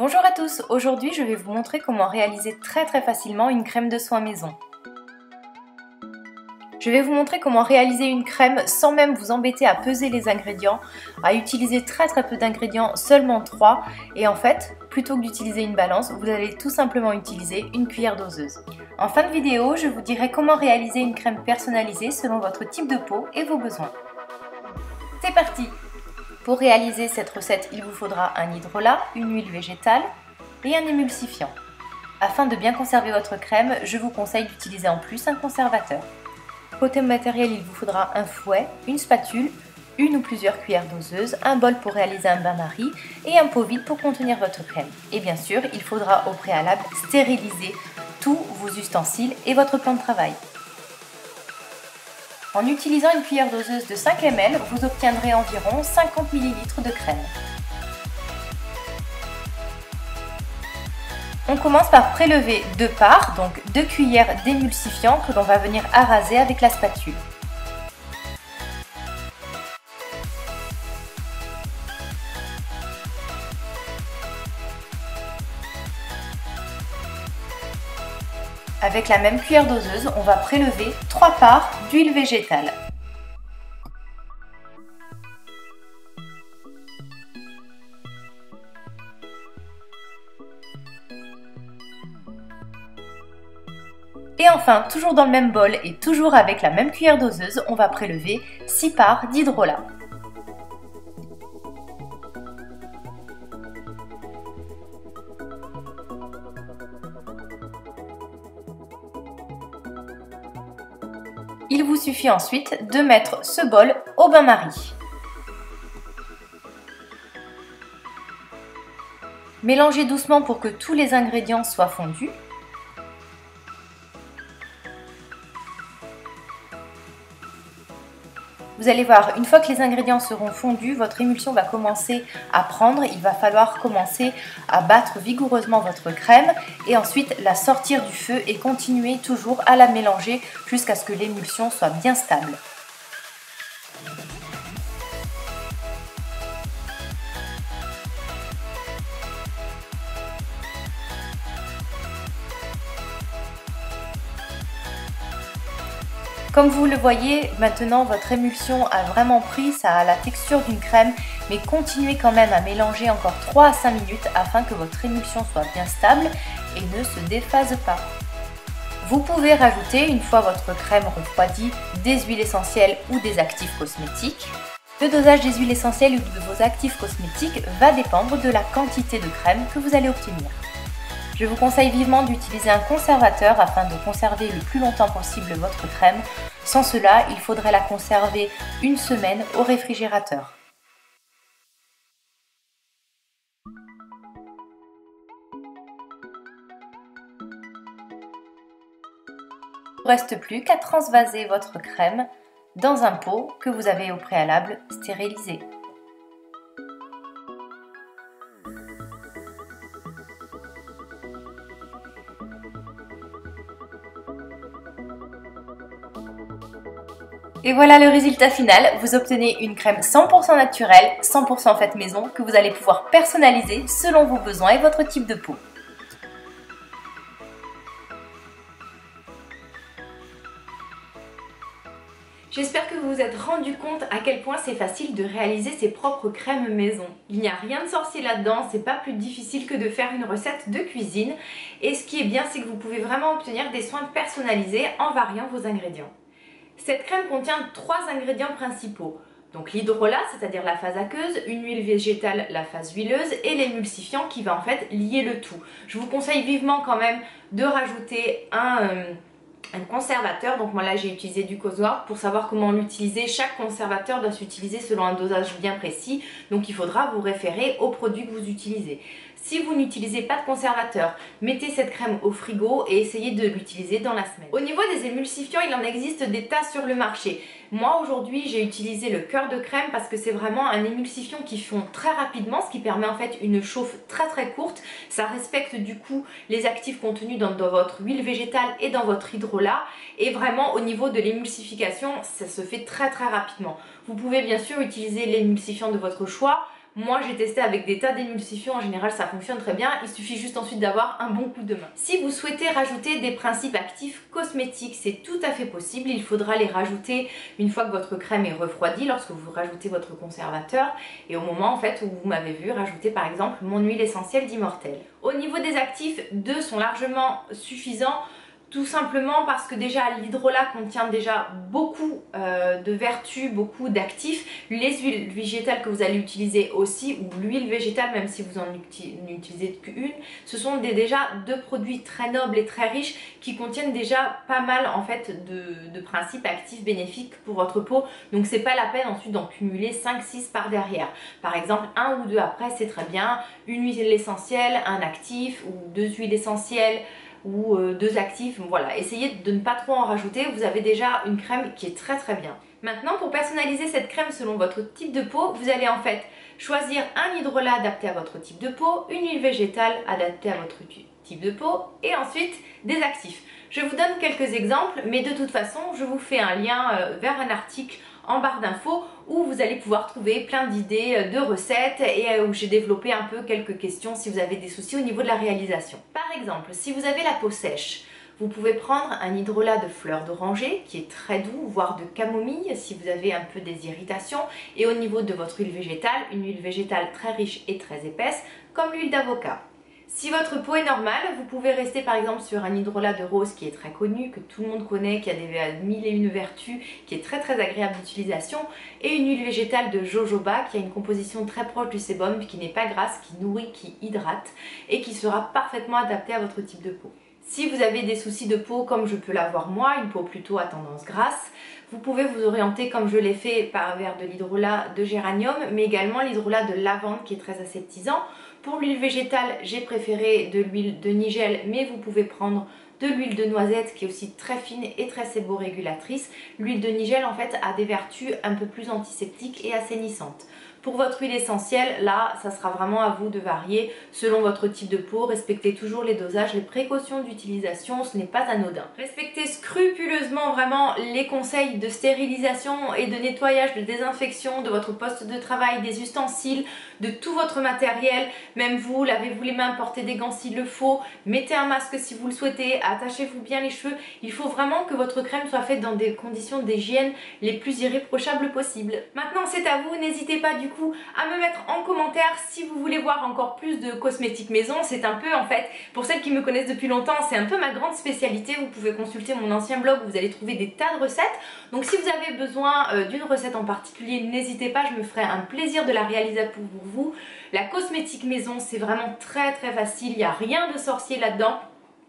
Bonjour à tous, aujourd'hui je vais vous montrer comment réaliser très facilement une crème de soin maison. Je vais vous montrer comment réaliser une crème sans même vous embêter à peser les ingrédients, à utiliser très peu d'ingrédients, seulement 3, et en fait, plutôt que d'utiliser une balance, vous allez tout simplement utiliser une cuillère doseuse. En fin de vidéo, je vous dirai comment réaliser une crème personnalisée selon votre type de peau et vos besoins. C'est parti! Pour réaliser cette recette, il vous faudra un hydrolat, une huile végétale et un émulsifiant. Afin de bien conserver votre crème, je vous conseille d'utiliser en plus un conservateur. Côté matériel, il vous faudra un fouet, une spatule, une ou plusieurs cuillères doseuses, un bol pour réaliser un bain-marie et un pot vide pour contenir votre crème. Et bien sûr, il faudra au préalable stériliser tous vos ustensiles et votre plan de travail. En utilisant une cuillère doseuse de 5 ml, vous obtiendrez environ 50 ml de crème. On commence par prélever 2 parts, donc 2 cuillères d'émulsifiant que l'on va venir araser avec la spatule. Avec la même cuillère doseuse, on va prélever 3 parts d'huile végétale. Et enfin, toujours dans le même bol et toujours avec la même cuillère doseuse, on va prélever 6 parts d'hydrolat. Il vous suffit ensuite de mettre ce bol au bain-marie. Mélangez doucement pour que tous les ingrédients soient fondus. Vous allez voir, une fois que les ingrédients seront fondus, votre émulsion va commencer à prendre. Il va falloir commencer à battre vigoureusement votre crème et ensuite la sortir du feu et continuer toujours à la mélanger jusqu'à ce que l'émulsion soit bien stable. Comme vous le voyez, maintenant votre émulsion a vraiment pris, ça a la texture d'une crème, mais continuez quand même à mélanger encore 3 à 5 minutes afin que votre émulsion soit bien stable et ne se déphase pas. Vous pouvez rajouter, une fois votre crème refroidie, des huiles essentielles ou des actifs cosmétiques. Le dosage des huiles essentielles ou de vos actifs cosmétiques va dépendre de la quantité de crème que vous allez obtenir. Je vous conseille vivement d'utiliser un conservateur afin de conserver le plus longtemps possible votre crème. Sans cela, il faudrait la conserver une semaine au réfrigérateur. Il ne reste plus qu'à transvaser votre crème dans un pot que vous avez au préalable stérilisé. Et voilà le résultat final, vous obtenez une crème 100% naturelle, 100% faite maison, que vous allez pouvoir personnaliser selon vos besoins et votre type de peau. J'espère que vous vous êtes rendu compte à quel point c'est facile de réaliser ses propres crèmes maison. Il n'y a rien de sorcier là-dedans, c'est pas plus difficile que de faire une recette de cuisine. Et ce qui est bien, c'est que vous pouvez vraiment obtenir des soins personnalisés en variant vos ingrédients. Cette crème contient 3 ingrédients principaux. Donc l'hydrolat, c'est-à-dire la phase aqueuse, une huile végétale, la phase huileuse et l'émulsifiant qui va en fait lier le tout. Je vous conseille vivement quand même de rajouter un conservateur. Donc moi là j'ai utilisé du Cosworth. Pour savoir comment l'utiliser, chaque conservateur doit s'utiliser selon un dosage bien précis. Donc il faudra vous référer aux produits que vous utilisez. Si vous n'utilisez pas de conservateur, mettez cette crème au frigo et essayez de l'utiliser dans la semaine. Au niveau des émulsifiants, il en existe des tas sur le marché. Moi aujourd'hui j'ai utilisé le cœur de crème parce que c'est vraiment un émulsifiant qui fond très rapidement, ce qui permet en fait une chauffe très courte. Ça respecte du coup les actifs contenus dans votre huile végétale et dans votre hydrolat. Et vraiment au niveau de l'émulsification, ça se fait très rapidement. Vous pouvez bien sûr utiliser l'émulsifiant de votre choix. Moi j'ai testé avec des tas d'émulsifiants, en général ça fonctionne très bien, il suffit juste ensuite d'avoir un bon coup de main. Si vous souhaitez rajouter des principes actifs cosmétiques, c'est tout à fait possible, il faudra les rajouter une fois que votre crème est refroidie, lorsque vous rajoutez votre conservateur et au moment en fait où vous m'avez vu rajouter par exemple mon huile essentielle d'Immortelle. Au niveau des actifs, 2 sont largement suffisants. Tout simplement parce que déjà l'hydrolat contient déjà beaucoup de vertus, beaucoup d'actifs. Les huiles végétales que vous allez utiliser aussi, ou l'huile végétale même si vous en utilisez qu'une, ce sont déjà 2 produits très nobles et très riches qui contiennent déjà pas mal en fait de principes actifs bénéfiques pour votre peau. Donc c'est pas la peine ensuite d'en cumuler 5-6 par derrière. Par exemple 1 ou 2 après c'est très bien, une huile essentielle, un actif ou 2 huiles essentielles ou 2 actifs, voilà, essayez de ne pas trop en rajouter, vous avez déjà une crème qui est très très bien. Maintenant pour personnaliser cette crème selon votre type de peau, vous allez en fait choisir un hydrolat adapté à votre type de peau, une huile végétale adaptée à votre type de peau et ensuite des actifs. Je vous donne quelques exemples mais de toute façon je vous fais un lien vers un article en barre d'infos où vous allez pouvoir trouver plein d'idées de recettes et où j'ai développé un peu quelques questions si vous avez des soucis au niveau de la réalisation. Par exemple, si vous avez la peau sèche, vous pouvez prendre un hydrolat de fleurs d'oranger qui est très doux, voire de camomille si vous avez un peu des irritations, et au niveau de votre huile végétale, une huile végétale très riche et très épaisse comme l'huile d'avocat. Si votre peau est normale, vous pouvez rester par exemple sur un hydrolat de rose qui est très connu, que tout le monde connaît, qui a des 1001 vertus, qui est très agréable d'utilisation, et une huile végétale de jojoba qui a une composition très proche du sébum, qui n'est pas grasse, qui nourrit, qui hydrate et qui sera parfaitement adaptée à votre type de peau. Si vous avez des soucis de peau comme je peux l'avoir moi, une peau plutôt à tendance grasse, vous pouvez vous orienter comme je l'ai fait vers de l'hydrolat de géranium, mais également l'hydrolat de lavande qui est très aseptisant. Pour l'huile végétale, j'ai préféré de l'huile de nigel, mais vous pouvez prendre de l'huile de noisette qui est aussi très fine et très séborégulatrice. L'huile de nigel en fait a des vertus un peu plus antiseptiques et assainissantes. Pour votre huile essentielle, là, ça sera vraiment à vous de varier selon votre type de peau. Respectez toujours les dosages, les précautions d'utilisation, ce n'est pas anodin. Respectez scrupuleusement vraiment les conseils de stérilisation et de nettoyage, de désinfection de votre poste de travail, des ustensiles, de tout votre matériel. Même vous, lavez-vous les mains, portez des gants s'il le faut, mettez un masque si vous le souhaitez, attachez-vous bien les cheveux. Il faut vraiment que votre crème soit faite dans des conditions d'hygiène les plus irréprochables possibles. Maintenant, c'est à vous, n'hésitez pas du coup à me mettre en commentaire si vous voulez voir encore plus de cosmétiques maison. C'est un peu en fait, pour celles qui me connaissent depuis longtemps, c'est un peu ma grande spécialité. Vous pouvez consulter mon ancien blog où vous allez trouver des tas de recettes. Donc si vous avez besoin d'une recette en particulier, n'hésitez pas, je me ferai un plaisir de la réaliser pour vous. La cosmétique maison, c'est vraiment très facile, il n'y a rien de sorcier là-dedans.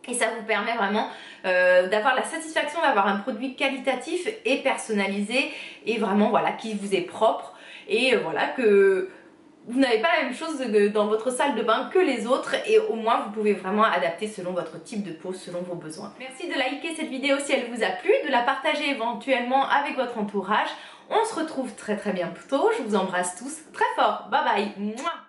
Et ça vous permet vraiment d'avoir la satisfaction d'avoir un produit qualitatif et personnalisé et vraiment voilà qui vous est propre et voilà que vous n'avez pas la même chose dans votre salle de bain que les autres et au moins vous pouvez vraiment adapter selon votre type de peau, selon vos besoins. Merci de liker cette vidéo si elle vous a plu, de la partager éventuellement avec votre entourage. On se retrouve très bientôt, je vous embrasse tous très fort, bye bye. Mouah.